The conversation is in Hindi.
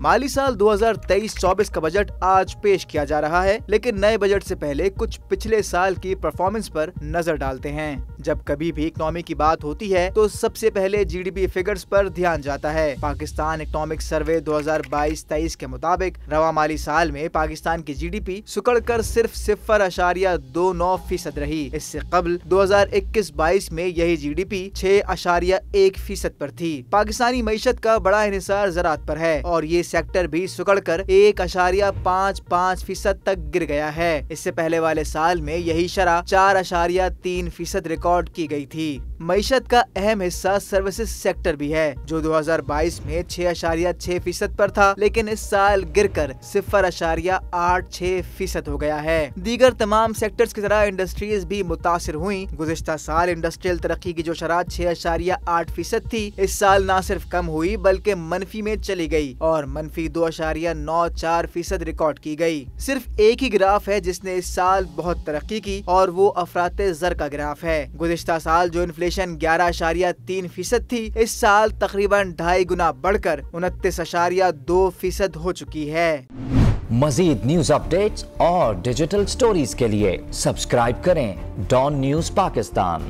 माली साल 2023-24 का बजट आज पेश किया जा रहा है, लेकिन नए बजट से पहले कुछ पिछले साल की परफॉर्मेंस पर नजर डालते हैं। जब कभी भी इकोनॉमी की बात होती है तो सबसे पहले जीडीपी फिगर्स पर ध्यान जाता है। पाकिस्तान इकोनॉमिक सर्वे 2022-23 के मुताबिक रवा माली साल में पाकिस्तान की जीडीपी सुकड़कर सिर्फ 0.29% रही। इससे कबल 2021-22 में यही जीडीपी 6.1% पर थी। पाकिस्तानी मईशत का बड़ा इन्हिसार ज़राअत पर है और ये सेक्टर भी सुकड़कर 1.55% तक गिर गया है। इससे पहले वाले साल में यही शरह 4.3% रिकॉर्ड की गई थी। मईशत का अहम हिस्सा सर्विसेज सेक्टर भी है, जो 2022 में 6.6% पर था, लेकिन इस साल गिरकर 0.86% हो गया है। दीगर तमाम सेक्टर्स की तरह इंडस्ट्रीज भी मुतासिर हुई। गुज़िश्ता साल इंडस्ट्रियल तरक्की की जो शरह 6.8% थी, इस साल न सिर्फ कम हुई बल्कि मनफी में चली गई और मनफी 2.94% रिकॉर्ड की गई। सिर्फ एक ही ग्राफ है जिसने इस साल बहुत तरक्की की और वो अफराते ज़र का ग्राफ है। गुज़िश्ता साल जो इन्फ्लेशन 11.3% थी, इस साल तकरीबन 2.5 गुना बढ़कर 29.2% हो चुकी है। मजीद न्यूज अपडेट्स और डिजिटल स्टोरीज के लिए सब्सक्राइब करें डॉन न्यूज पाकिस्तान।